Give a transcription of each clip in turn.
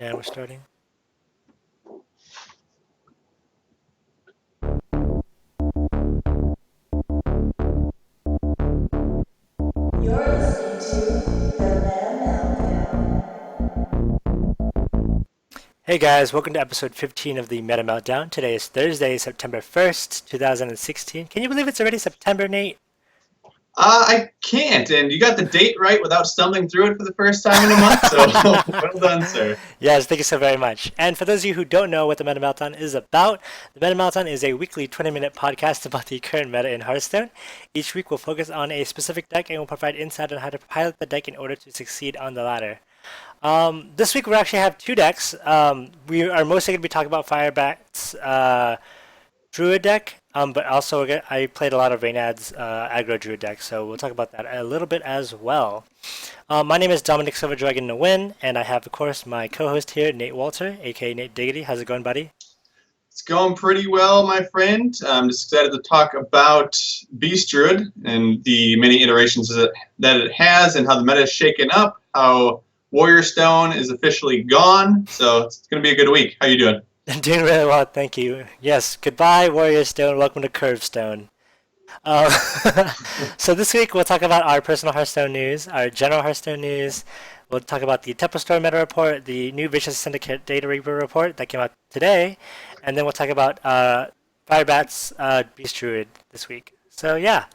And we're starting. You're listening to the Meltdown. Hey guys, welcome to episode 15 of the Meta Meltdown. Today is Thursday, September 1st, 2016. Can you believe it's already September, Nate? I can't, and you got the date right without stumbling through it for the first time in a month, so well done, sir. Yes, thank you so very much. And for those of you who don't know what the Meta Meltdown is about, the Meta Meltdown is a weekly 20-minute podcast about the current meta in Hearthstone. Each week we'll focus on a specific deck and we'll provide insight on how to pilot the deck in order to succeed on the ladder. This week we actually have two decks. We are mostly going to be talking about Firebat's Druid deck, but also I played a lot of Reynad's aggro Druid deck, so we'll talk about that a little bit as well. My name is Dominic Silverddragn Nguyen, and I have, of course, my co-host here, Nate Wolter, aka Natediggity. How's it going, buddy? It's going pretty well, my friend. I'm just excited to talk about Beast Druid and the many iterations that it has and how the meta is shaken up, how Warrior Stone is officially gone, so it's going to be a good week. How you doing? I'm doing really well, thank you. Yes, goodbye, Warrior Stone. Welcome to Curve Stone. Um, so this week we'll talk about our personal Hearthstone news, our general Hearthstone news. We'll talk about the Tempostorm meta report, the new Vicious Syndicate data reaper report that came out today, and then we'll talk about Firebat's Beast Druid this week. So yeah,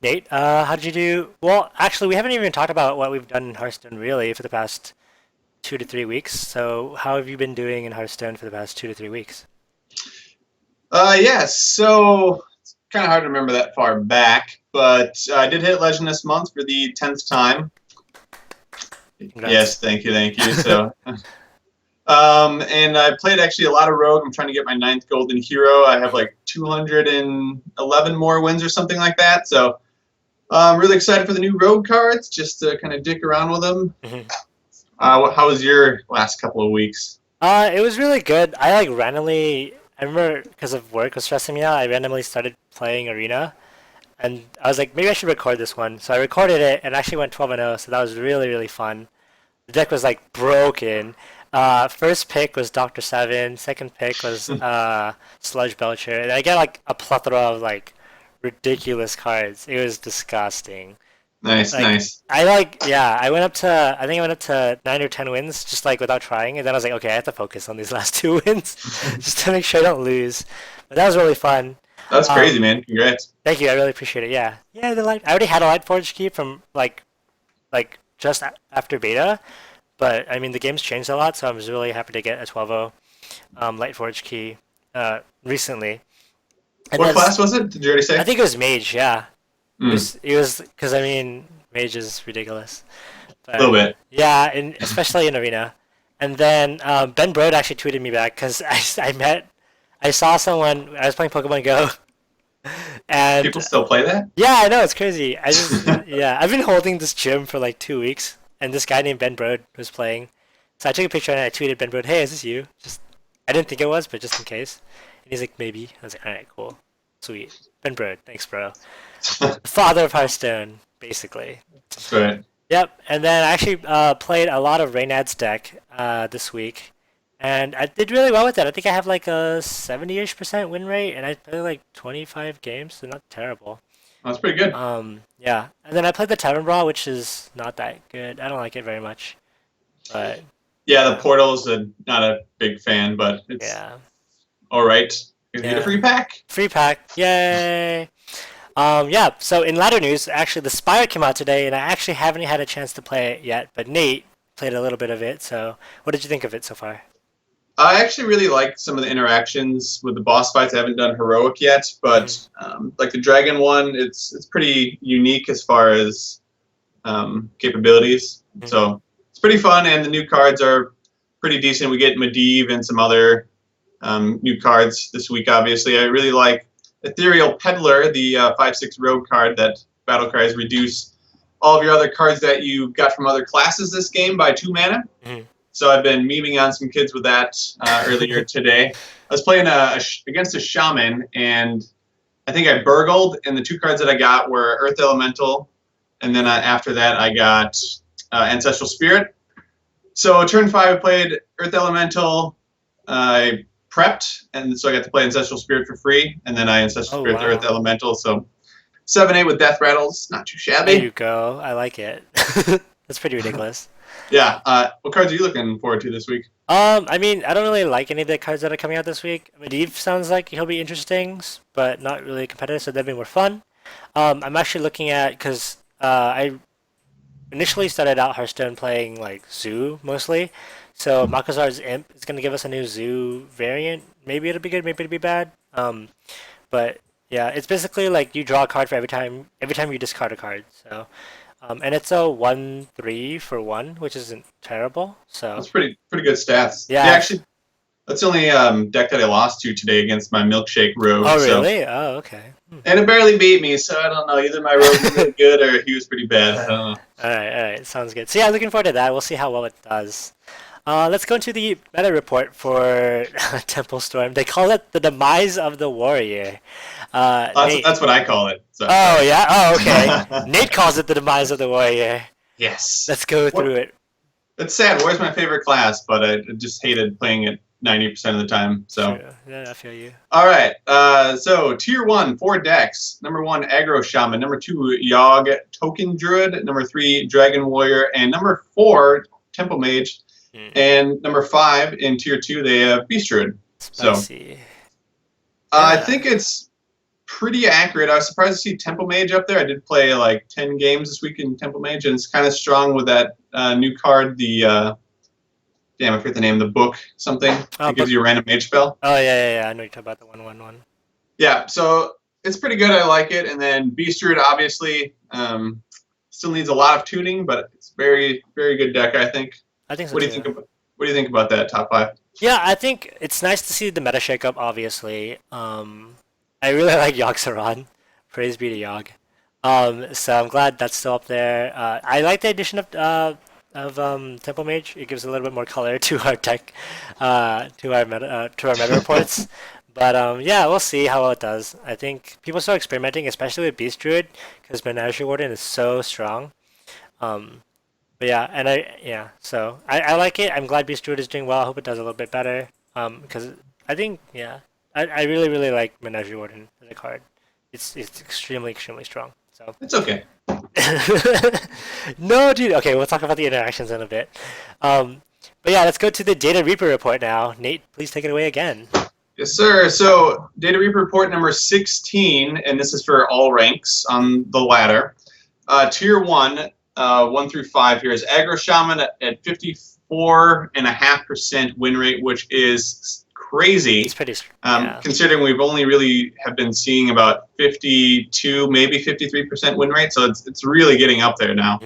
Nate, how did you do? Well, actually, we haven't even talked about what we've done in Hearthstone really for the past 2 to 3 weeks. So how have you been doing in Hearthstone for the past 2 to 3 weeks? So it's kind of hard to remember that far back, but I did hit Legend this month for the 10th time. Congrats. Yes, thank you. So, and I played actually a lot of Rogue. I'm trying to get my 9th Golden Hero. I have like 211 more wins or something like that. So I'm really excited for the new Rogue cards, just to kind of dick around with them. Mhm. How was your last couple of weeks? It was really good. I remember because of work was stressing me out, I randomly started playing Arena. And I was like, maybe I should record this one. So I recorded it and actually went 12-0, so that was really, really fun. The deck was like broken. First pick was Dr. Seven, second pick was Sludge Belcher, and I got like a plethora of like ridiculous cards. It was disgusting. Nice. I think I went up to 9 or 10 wins just like without trying, and then I was like, okay, I have to focus on these last 2 wins just to make sure I don't lose. But that was really fun. That's crazy, man. Congrats. Thank you, I really appreciate it. Yeah, the light. I already had a Light Forge key from like just after beta, but I mean the game's changed a lot, so I was really happy to get a 12-0 Light Forge key recently. And What then class was it? Did you already say? I think it was Mage. Yeah. Mm, It was because I mean Mage is ridiculous. a little bit. Yeah, and especially in Arena. And then Ben Brode actually tweeted me back because I saw someone. I was playing Pokemon Go, and People still play that? yeah, I know it's crazy. Yeah, I've been holding this gym for like 2 weeks, and this guy named Ben Brode was playing. So I took a picture and I tweeted Ben Brode, "Hey, is this you?" I didn't think it was, but just in case. And he's like, "Maybe." I was like, "All right, cool, sweet." Ben Brode, thanks, bro. Father of Hearthstone, basically. That's right. Yep, and then I actually played a lot of Reynad's deck this week, and I did really well with it. I think I have like a 70-ish% win rate, and I played like 25 games, so not terrible. That's pretty good. Yeah, and then I played the Tavern Brawl, which is not that good. I don't like it very much, but Yeah, the Portal's not a big fan, but it's yeah, all right. You get a yeah. free pack. Free pack, yay! Yeah. So in ladder news, actually the Spire came out today, and I actually haven't had a chance to play it yet. But Nate played a little bit of it. So what did you think of it so far? I actually really like some of the interactions with the boss fights. I haven't done heroic yet, but like the dragon one, it's pretty unique as far as capabilities. Mhm. So it's pretty fun, and the new cards are pretty decent. We get Medivh and some other new cards this week. Obviously, I really like Ethereal Peddler, the 5/6 rogue card that battle cries reduce all of your other cards that you got from other classes this game by 2 mana. Mhm. So I've been memeing on some kids with that earlier today. I was playing against a shaman, and I think I burgled, and the 2 cards that I got were Earth Elemental, and then after that I got Ancestral Spirit. So turn 5, I played Earth Elemental. I prepped, and so I got to play Ancestral Spirit for free, and then I Ancestral Oh Spirit to Earth wow. Elemental. So 7/8 with Death Rattles, not too There shabby. you go. I like it. That's pretty ridiculous. Yeah. What cards are you looking forward to this week? I mean, I don't really like any of the cards that are coming out this week. Medivh sounds like he'll be interesting, but not really competitive, so that'd be more fun. I'm actually looking at because I initially started out Hearthstone playing like Zoo mostly, so Makazar's Imp is gonna give us a new Zoo variant. Maybe it'll be good, maybe it'll be bad. But yeah, it's basically like you draw a card for every time you discard a card. So, and it's a 1/3 for one, which isn't terrible. So That's pretty good stats. Yeah, yeah. actually, that's the only deck that I lost to today against my Milkshake Rogue. Oh So, really? Oh okay. and it barely beat me, so I don't know. Either my Rogue was really good or he was pretty bad. I don't know. All right, sounds good. So yeah, looking forward to that. We'll see how well it does. Let's go into the meta report for Tempostorm. They call it the demise of the warrior. Nate. That's what I call it. So, Oh sorry. yeah. Oh okay. Nate calls it the demise of the warrior. Yes. Let's go through it. It's sad. War's my favorite class, but I just hated playing it 90% of the time. So. Sure. Yeah, I feel you. All right. So tier 1, 4 decks. Number 1, Aggro Shaman. Number 2, Yogg Token Druid. Number 3, Dragon Warrior. And number 4, Temple Mage. And number 5 in tier 2, they have Beast Druid. Spicy. I think it's pretty accurate. I was surprised to see Temple Mage up there. I did play like 10 games this week in Temple Mage, and it's kind of strong with that new card, the damn, I forget the name, the book something. It gives you a random mage spell. Oh yeah. I know you're talking about the 1/1. Yeah, so it's pretty good. I like it. And then Beast Druid obviously still needs a lot of tuning, but it's very, very good deck, I think. I think so What do too. you think about that top 5? Yeah, I think it's nice to see the meta shakeup. Obviously, I really like Yogg-Saron. Praise be to Yogg. So I'm glad that's still up there. I like the addition of Temple Mage. It gives a little bit more color to our deck, to our meta reports. But yeah, we'll see how well it does. I think people start experimenting, especially with Beast Druid, because Menagerie Warden is so strong. But yeah, so I like it. I'm glad Beast Druid is doing well. I hope it does a little bit better. Because I think I really like Menagerie Warden as a card. It's extremely strong. So It's okay. no, dude. Okay, we'll talk about the interactions in a bit. But yeah, let's go to the Data Reaper report now. Nate, please take it away again. Yes, sir. So Data Reaper report number 16, and this is for all ranks on the ladder. Tier 1, 1 through 5 here is Aggro Shaman at 54.5% win rate, which is crazy. It's pretty. Considering we've only really have been seeing about 52, maybe 53% win rate, so it's really getting up there now.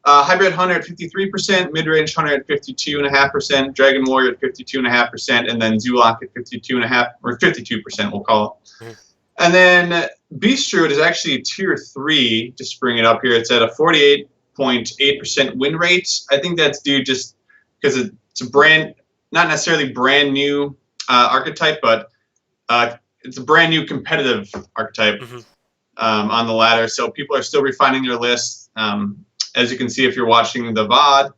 Hybrid Hunter at 53%, Mid-Range Hunter at 52.5%, Dragon Warrior at 52.5%, and then Zulak at 52.5%, or 52%, we'll call it. And then Beast Druid is actually tier 3, just bring it up here. It's at a 48.8% win rate. I think that's due just because it's a not necessarily brand new archetype, but it's a brand new competitive archetype on the ladder. So people are still refining their lists. As you can see, if you're watching the VOD,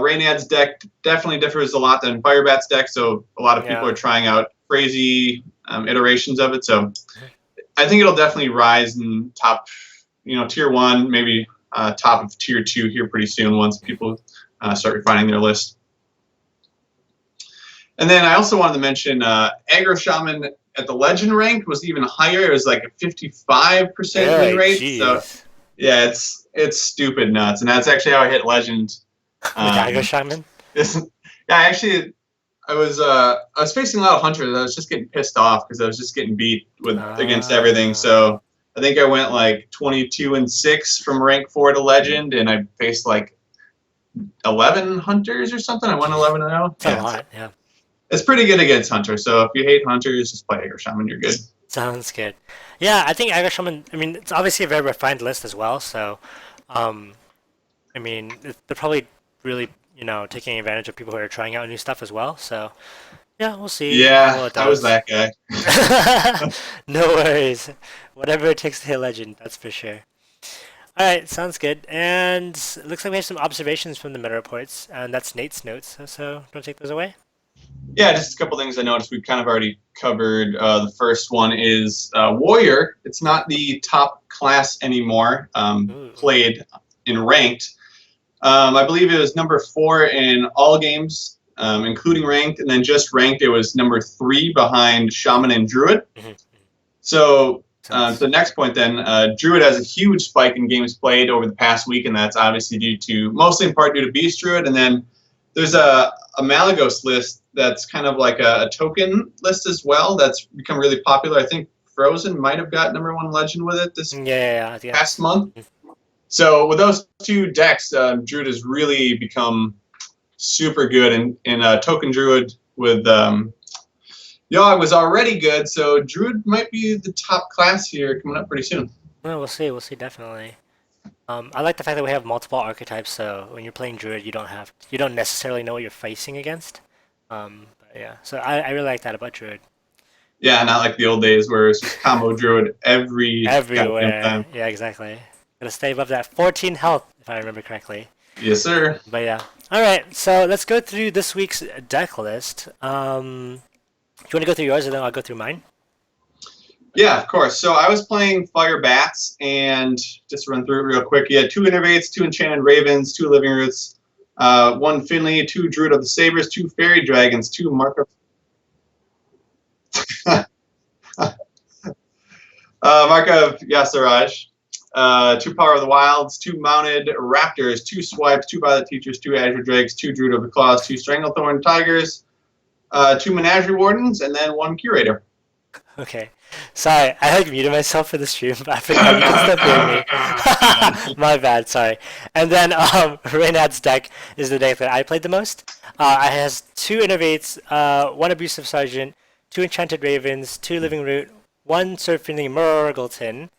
Raynad's deck definitely differs a lot than Firebat's deck, so a lot of people are trying out crazy iterations of it. So I think it'll definitely rise in top, tier 1, maybe top of tier 2 here pretty soon once people start refining their list. And then I also wanted to mention Aggro Shaman at the Legend rank was even higher. It was like a 55% win rate. Geez. So yeah, it's stupid nuts, and that's actually how I hit Legend. Aggro Shaman. Actually, I was facing a lot of hunters. I was just getting pissed off because I was just getting beat against everything. So I think I went like 22-6 from rank 4 to Legend, and I faced like 11 hunters or something. I won 11-0. That's a lot, yeah. It's pretty good against Hunter, so if you hate Hunters, just play Aggro Shaman, you're good. Sounds good. Yeah, I think Aggro Shaman, I mean, it's obviously a very refined list as well, so, I mean, they're probably really, taking advantage of people who are trying out new stuff as well, so, yeah, we'll see. Yeah, I was that guy. No worries. Whatever it takes to hit Legend, that's for sure. All right, sounds good. And it looks like we have some observations from the meta reports, and that's Nate's notes. So don't take those away. Yeah, just a couple things I noticed we've kind of already covered. The first one is Warrior. It's not the top class anymore, played in ranked. I believe it was number 4 in all games, including ranked, and then just ranked it was number 3 behind Shaman and Druid. So the next point then, Druid has a huge spike in games played over the past week, and that's obviously mostly in part due to Beast Druid, and then there's a Malagos list that's kind of like a token list as well that's become really popular. I think Frozen might have got #1 legend with it this past month. So with those 2 decks, Druid has really become super good, and Token Druid with Yogg was already good, so Druid might be the top class here coming up pretty soon. Well, we'll see. We'll see, definitely. I like the fact that we have multiple archetypes, so when you're playing Druid, you don't necessarily know what you're facing against. But yeah, so I really like that about Druid. Yeah, not like the old days where it's just combo Druid Everywhere. time. Yeah, exactly. Gotta stay above that 14 health, if I remember correctly. Yes, sir. But yeah. All right, so let's go through this week's deck list. Do you want to go through yours, and then I'll go through mine? Yeah, of course. So I was playing Fire Bats, and just to run through it real quick, you had 2 Innervates, 2 Enchanted Ravens, 2 Living Roots, 1 Finley, 2 Druid of the Sabers, 2 Fairy Dragons, 2 Mark of Yasiraj, 2 Power of the Wilds, 2 Mounted Raptors, 2 Swipes, 2 Violet Teachers, 2 Azure Drakes, 2 Druid of the Claws, 2 Stranglethorn Tigers, 2 Menagerie Wardens, and then 1 Curator. Okay. Sorry, I muted myself for the stream, but I forgot you can still hear me. My bad, sorry. And then Reynad's deck is the deck that I played the most. It has 2 Innervates, 1 Abusive Sergeant, 2 Enchanted Ravens, 2 Living Root, 1 Surfing Murgleton,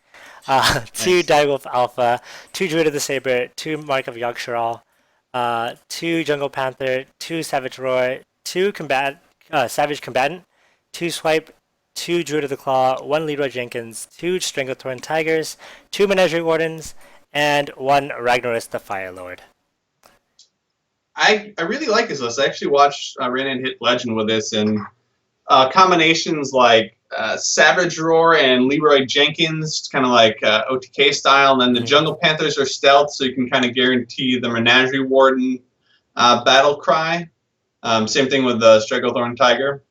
2 Direwolf Alpha, 2 Druid of the Saber, 2 Mark of Yogg-Saral, 2 Jungle Panther, 2 Savage Roar, 2 Savage Combatant, 2 Swipe, 2 Druid of the Claw, 1 Leroy Jenkins, 2 Stranglethorn Tigers, 2 Menagerie Wardens, and 1 Ragnaros the Fire Lord. I really like this list. I actually watched Renan hit Legend with this, and combinations like Savage Roar and Leroy Jenkins, kind of like OTK style, and then the Jungle Panthers are stealth, so you can kind of guarantee the Menagerie Warden battle cry. Same thing with the Stranglethorn Tiger.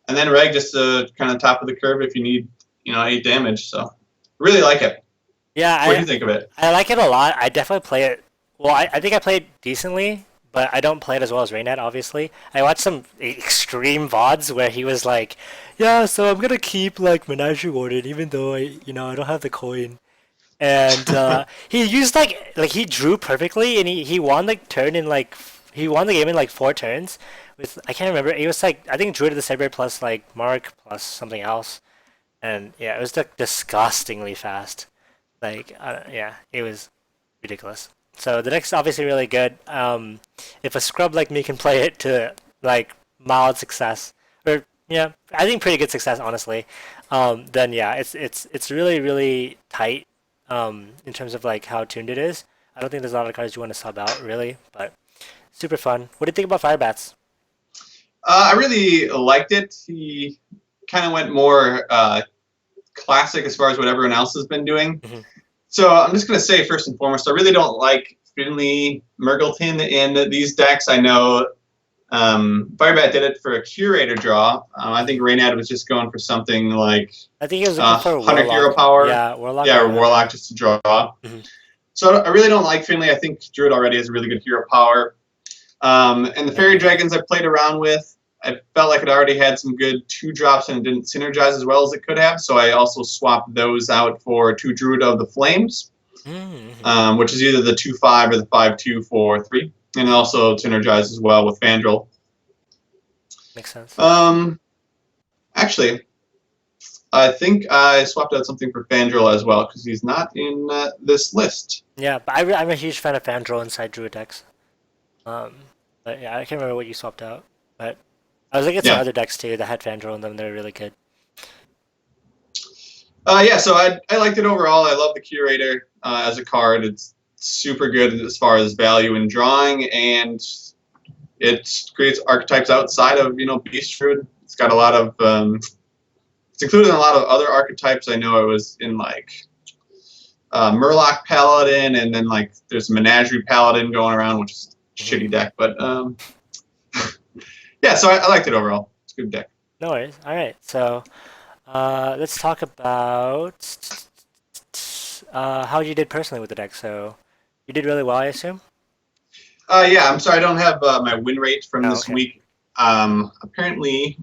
And then Reg just kind of top of the curve if you need 8 damage. So really like it. Yeah, what do you think of it? I like it a lot. I definitely play it. Well, I think I play it decently, but I don't play it as well as Reynad, obviously. I watched some extreme VODs where he was like, yeah, so I'm gonna keep like Menagerie Warden even though I don't have the coin. And he used he drew perfectly, and he won the game in like 4 turns. With I can't remember. It was like I think Druid of the Saber plus like Mark plus something else, and yeah, it was like disgustingly fast. It was ridiculous. So the deck's obviously really good. If a scrub like me can play it to like mild success, or I think pretty good success honestly, then yeah, it's really really tight in terms of like how tuned it is. I don't think there's a lot of cards you want to sub out really, but super fun. What do you think about Fire Bats? I really liked it. He kind of went more classic as far as what everyone else has been doing. So I'm just going to say first and foremost, I really don't like Finley Murgleton in these decks. I know Firebat did it for a Curator draw. I think Reynad was just going for something like I think he was looking for 100 hero power. Yeah, Warlock. Yeah, or Warlock just to draw. So I really don't like Finley. I think Druid already has a really good hero power. And the Fairy Dragons I played around with, I felt like it already had some good 2-drops and it didn't synergize as well as it could have. So I also swapped those out for 2 Druid of the Flames, which is either the 2/5 or the 5/2 for 3. And it also synergizes as well with Fandral. Makes sense. Actually, I think I swapped out something for Fandral as well because he's not in this list. Yeah, but I'm a huge fan of Fandral inside Druid decks. But yeah, I can't remember what you swapped out. But I was looking at some other decks too that had Fandral in them. They're really good. Yeah, so I liked it overall. I love the Curator. as a card. It's super good as far as value in drawing, and it creates archetypes outside of Beast Druid. It's got a lot of it's included in a lot of other archetypes. I know it was in like Murloc Paladin, and then like there's Menagerie Paladin going around, which is a shitty deck, but yeah. So I liked it overall. It's a good deck. No worries. All right, so let's talk about how you did personally with the deck. So you did really well, I assume. Yeah, I'm sorry, I don't have my win rate from this okay. week. Apparently,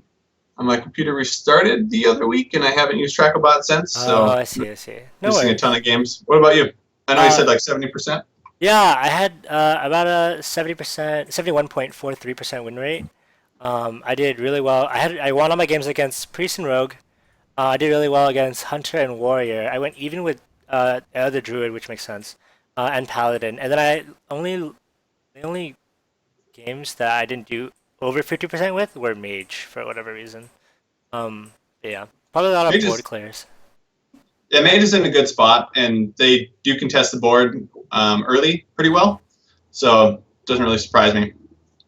my computer restarted the other week, and I haven't used Tracklebot since. So I see. No missing worries. a ton of games. What about you? I know you said like 70%. Yeah, I had about a 70%, 71.43% win rate. I did really well. I won all my games against Priest and Rogue. I did really well against Hunter and Warrior. I went even with other Druid, which makes sense, and Paladin. And then the only games that I didn't do over 50% with were Mage for whatever reason. Yeah, probably a lot of board clears. Yeah, Mage is in a good spot, and they do contest the board early pretty well, so it doesn't really surprise me.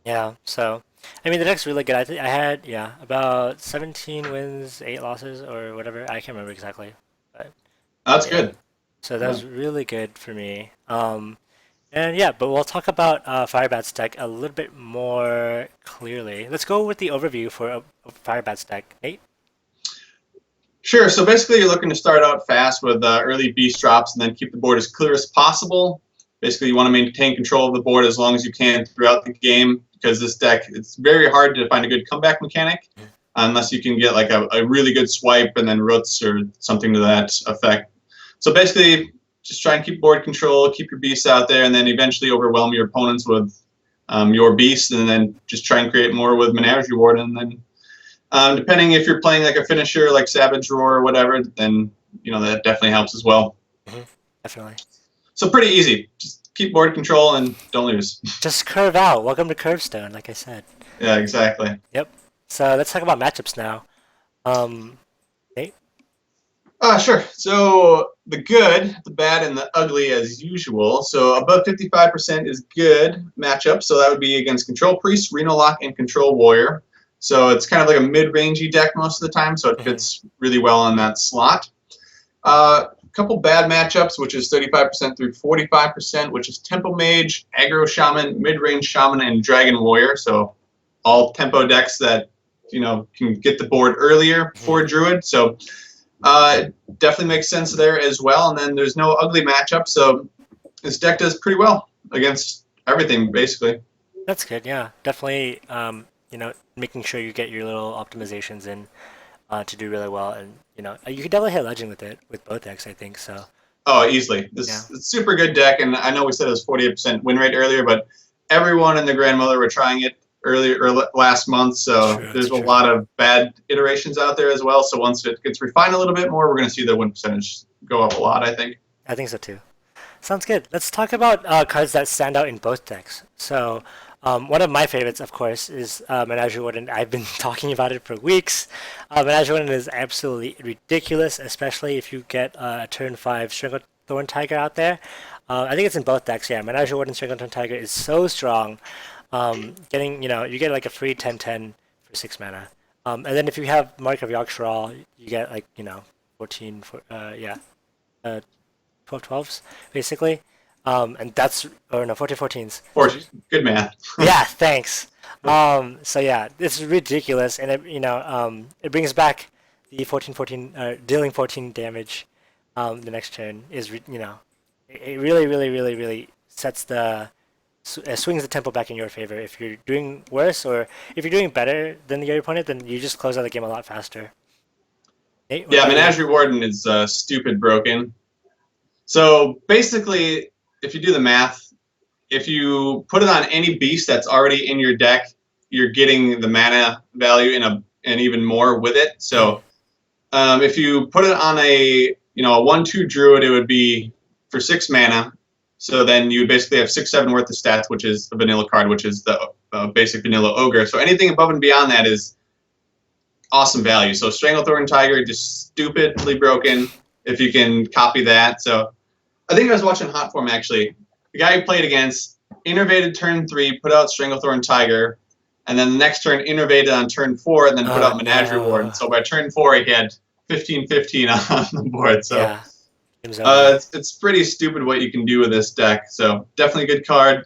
Yeah, so I mean the deck's really good. I had about 17 wins, 8 losses, or whatever. I can't remember exactly, but That's good. So that was really good for me. And yeah, but we'll talk about Firebat's deck a little bit more clearly. Let's go with the overview for Firebat's deck. Nate? Sure. So basically, you're looking to start out fast with early beast drops and then keep the board as clear as possible. Basically, you want to maintain control of the board as long as you can throughout the game, because this deck, it's very hard to find a good comeback mechanic unless you can get like a really good swipe and then roots or something to that effect. So basically, just try and keep board control, keep your beasts out there, and then eventually overwhelm your opponents with your beasts, and then just try and create more with Menagerie Ward. And then, depending if you're playing like a finisher like Savage Roar or whatever, then that definitely helps as well. Definitely. So pretty easy. Just keep board control and don't lose. Just curve out. Welcome to Curvestone, like I said. Yeah, exactly. Yep. So let's talk about matchups now. Nate? Sure. So the good, the bad, and the ugly as usual. So above 55% is good matchup. So that would be against Control Priest, Reno Lock, and Control Warrior. So it's kind of like a mid-rangey deck most of the time, so it fits really well on that slot. A couple bad matchups, which is 35% through 45%, which is Tempo Mage, Aggro Shaman, Mid-Range Shaman, and Dragon Warrior. So all tempo decks that can get the board earlier for Druid. So definitely makes sense there as well. And then there's no ugly matchup, so this deck does pretty well against everything, basically. That's good, yeah. Definitely, making sure you get your little optimizations in to do really well. And, you could definitely hit Legend with both decks, I think, so. Oh, easily. It's a super good deck, and I know we said it was 48% win rate earlier, but everyone in the Grandmother were trying it earlier or last month, so there's a lot of bad iterations out there as well. So once it gets refined a little bit more, we're going to see the win percentage go up a lot, I think. I think so too. Sounds good. Let's talk about cards that stand out in both decks. So one of my favorites, of course, is Menagerie Warden. I've been talking about it for weeks. Menagerie Warden is absolutely ridiculous, especially if you get a turn 5 Stranglethorn Tiger out there. I think it's in both decks, yeah. Menagerie Warden Stranglethorn Tiger is so strong. You get like a free 10/10 for 6 mana. And then if you have Mark of Yogg-Saral, you get like, 14, 12/12s, basically. And that's, 14/14s. Good math. Yeah, thanks. So yeah, it's ridiculous, and it brings back the 14/14, dealing 14 damage. The next turn is, it really, really, really, really sets swings the tempo back in your favor. If you're doing worse, or if you're doing better than your opponent, then you just close out the game a lot faster. Nate, yeah, Menagerie Warden is stupid broken. So basically, if you do the math, if you put it on any beast that's already in your deck, you're getting the mana value and even more with it. So if you put it on a 1/2 Druid, it would be for 6 mana. So then you basically have 6/7 worth of stats, which is a vanilla card, which is the basic vanilla ogre. So anything above and beyond that is awesome value. So Stranglethorn Tiger, just stupidly broken if you can copy that. So I think I was watching Hot Form actually. The guy who played against innervated turn 3, put out Stranglethorn Tiger, and then the next turn innervated on turn 4, and then put out Menagerie Ward. So by turn 4, he had 15-15 on the board. So Yeah. Game's over. it's pretty stupid what you can do with this deck. So definitely a good card.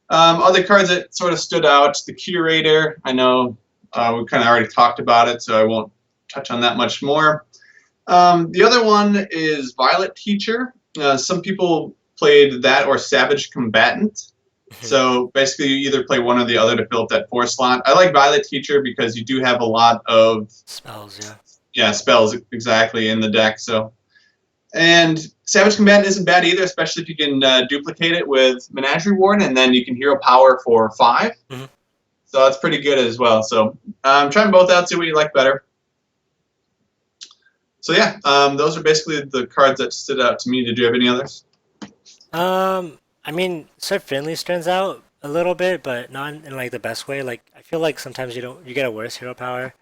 Other cards that sort of stood out, the Curator. I know we kind of already talked about it, so I won't touch on that much more. The other one is Violet Teacher. Some people played that or Savage Combatant. So basically, you either play one or the other to fill up that 4 slot. I like Violet Teacher because you do have a lot of spells, spells exactly in the deck. So, and Savage Combatant isn't bad either, especially if you can duplicate it with Menagerie Ward, and then you can hero power for 5. Mm-hmm. So that's pretty good as well. So try them both out, see what you like better. So yeah, those are basically the cards that stood out to me. Did you have any others? I mean, Sir Finley stands out a little bit, but not in like the best way. Like I feel like sometimes you get a worse hero power,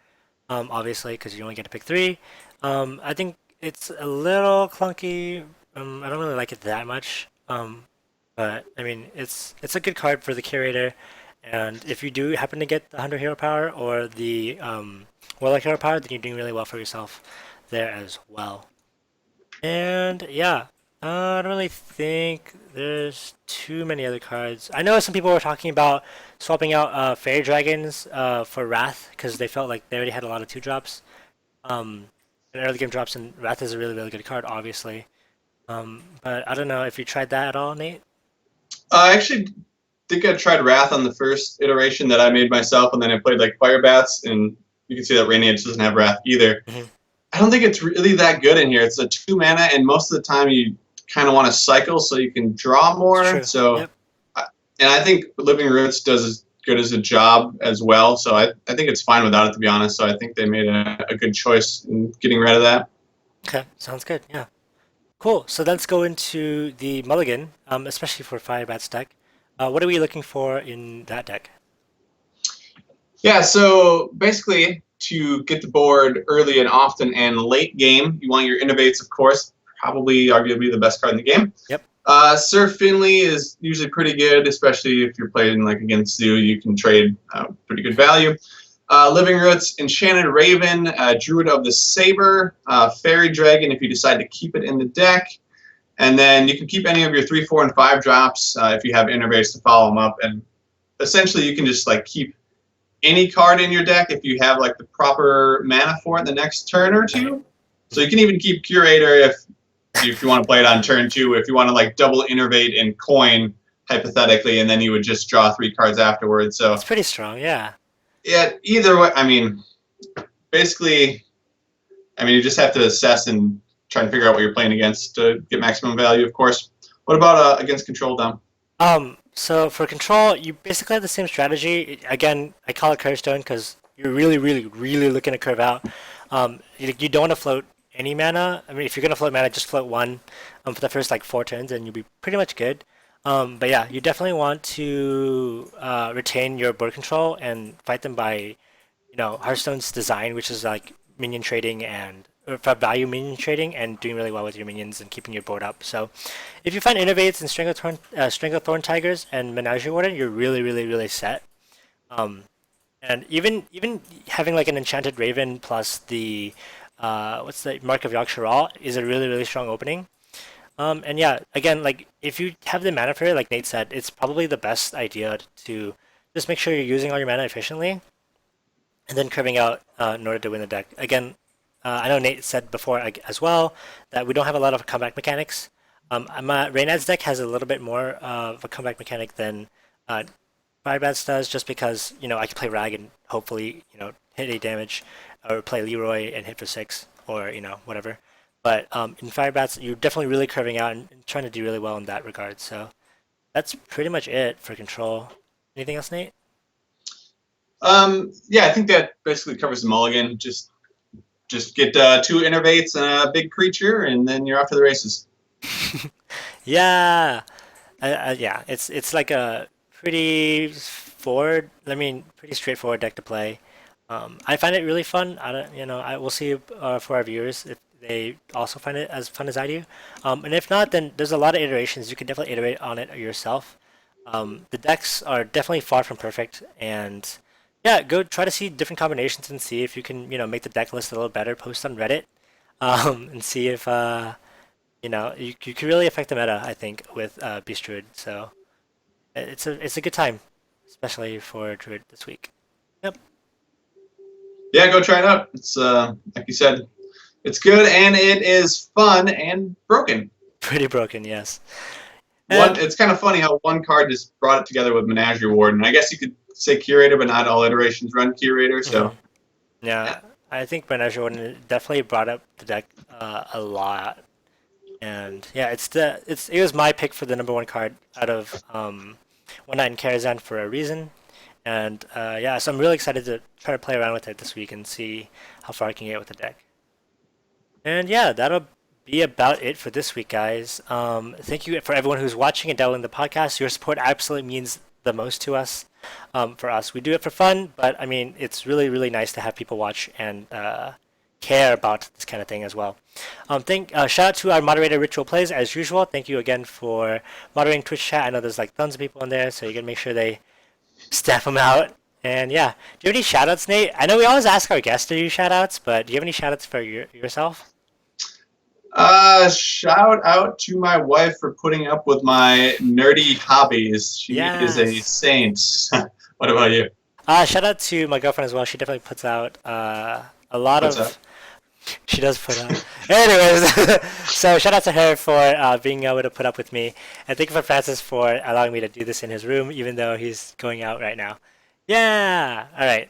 obviously because you only get to pick 3. I think it's a little clunky. I don't really like it that much. But I mean, it's a good card for the Curator, and if you do happen to get the Hunter hero power or the Warlock hero power, then you're doing really well for yourself there as well. And yeah. I don't really think there's too many other cards. I know some people were talking about swapping out Fairy Dragons for Wrath because they felt like they already had a lot of 2-drops. And early game drops, and Wrath is a really, really good card, obviously. But I don't know if you tried that at all, Nate? I actually think I tried Wrath on the first iteration that I made myself, and then I played like Fire Bats, and you can see that Rainy Edge doesn't have Wrath either. Mm-hmm. I don't think it's really that good in here. It's a 2 mana, and most of the time you kind of want to cycle so you can draw more. So, yep. And I think Living Roots does as good as a job as well. So I think it's fine without it, to be honest. So I think they made a good choice in getting rid of that. Okay, sounds good. Yeah, cool. So let's go into the Mulligan, especially for Firebat's deck. What are we looking for in that deck? Yeah, so basically to get the board early and often and late game, you want your Innovates, of course. Probably arguably the best card in the game. Yep. Sir Finley is usually pretty good, especially if you're playing like against Zoo. You can trade pretty good value. Living Roots, Enchanted Raven, Druid of the Saber, Fairy Dragon if you decide to keep it in the deck. And then you can keep any of your 3, 4, and 5 drops if you have Innervates to follow them up. And essentially you can just like keep any card in your deck if you have like the proper mana for it the next turn or 2. So you can even keep Curator if you want to play it on turn 2, if you want to like double Innervate and coin hypothetically, and then you would just draw 3 cards afterwards. So it's pretty strong, yeah. Yeah, either way, I mean, basically, you just have to assess and try and figure out what you're playing against to get maximum value, of course. What about against control, Dom? So for control, you basically have the same strategy. Again, I call it Hearthstone because you're really, really, really looking to curve out. You don't want to float any mana. I mean, if you're gonna float mana, just float 1 for the first like 4 turns, and you'll be pretty much good. But yeah, you definitely want to retain your board control and fight them by, Hearthstone's design, which is like minion trading and for value minion trading and doing really well with your minions and keeping your board up. So, if you find Innovates and Stranglethorn Tigers and Menagerie Warden, you're really, really, really set. And even having like an Enchanted Raven plus the what's the Mark of Yogg-Saron is a really, really strong opening. And yeah, again, like if you have the mana for it, like Nate said, it's probably the best idea to just make sure you're using all your mana efficiently, and then curving out in order to win the deck. Again, I know Nate said before as well that we don't have a lot of comeback mechanics. Reynad's deck has a little bit more of a comeback mechanic than Firebats does, just because I can play Rag and hopefully hit 8 damage, or play Leroy and hit for 6, or whatever. But in Firebats, you're definitely really curving out and trying to do really well in that regard. So that's pretty much it for control. Anything else, Nate? Yeah, I think that basically covers the mulligan. Just get 2 Innervates and a big creature, and then you're off to the races. Yeah, yeah. It's like a pretty straightforward deck to play. I find it really fun. I don't, I will see for our viewers if they also find it as fun as I do. And if not, then there's a lot of iterations. You can definitely iterate on it yourself. The decks are definitely far from perfect, and yeah, go try to see different combinations and see if you can, make the deck list a little better. Post on Reddit, and see if you can really affect the meta. I think with Beast Druid, so it's a good time, especially for Druid this week. Yep. Yeah, go try it out. It's like you said, it's good and it is fun and broken. Pretty broken, yes. And It's kind of funny how one card just brought it together with Menagerie Warden. I guess you could say Curator, but not all iterations run Curator. So yeah, I think Menagerie Warden definitely brought up the deck a lot. And yeah, it was my pick for the number one card out of One Night in Karazhan for a reason. And yeah, so I'm really excited to try to play around with it this week and see how far I can get with the deck. And yeah, that'll be about it for this week, guys. Thank you for everyone who's watching and downloading the podcast. Your support absolutely means the most to us. For us, we do it for fun, but I mean, it's really, really nice to have people watch and care about this kind of thing as well. Shout out to our moderator Ritual Plays as usual. Thank you again for moderating Twitch chat. I know there's like tons of people in there, so you gotta make sure they staff them out. And yeah, do you have any shout outs, Nate? I know we always ask our guests to do shout outs, but do you have any shout outs for yourself? Shout out to my wife for putting up with my nerdy hobbies. She is a saint. What about you? Shout out to my girlfriend as well. She definitely puts out a lot of. She does put out. Anyways, so shout out to her for being able to put up with me, and thank you for Francis for allowing me to do this in his room, even though he's going out right now. Yeah. All right.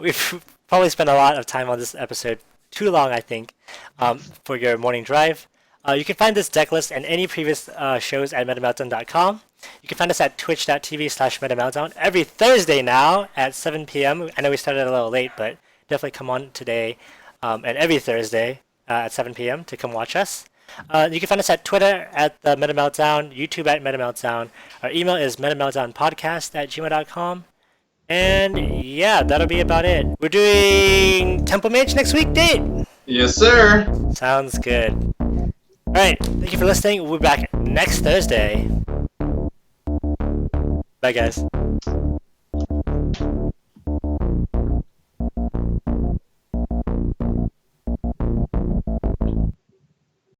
We've probably spent a lot of time on this episode. Too long, I think, for your morning drive. You can find this deck list and any previous shows at metameltdown.com. You can find us at twitch.tv/metameltdown every Thursday now at 7 p.m. I know we started a little late, but definitely come on today and every Thursday at 7 p.m. to come watch us. You can find us at Twitter at the MetaMeltdown, YouTube at MetaMeltdown. Our email is metameltdownpodcast@gmail.com. And yeah, that'll be about it. We're doing Temple Mage next week, Date? Yes, sir. Sounds good. Alright, thank you for listening. We'll be back next Thursday. Bye, guys.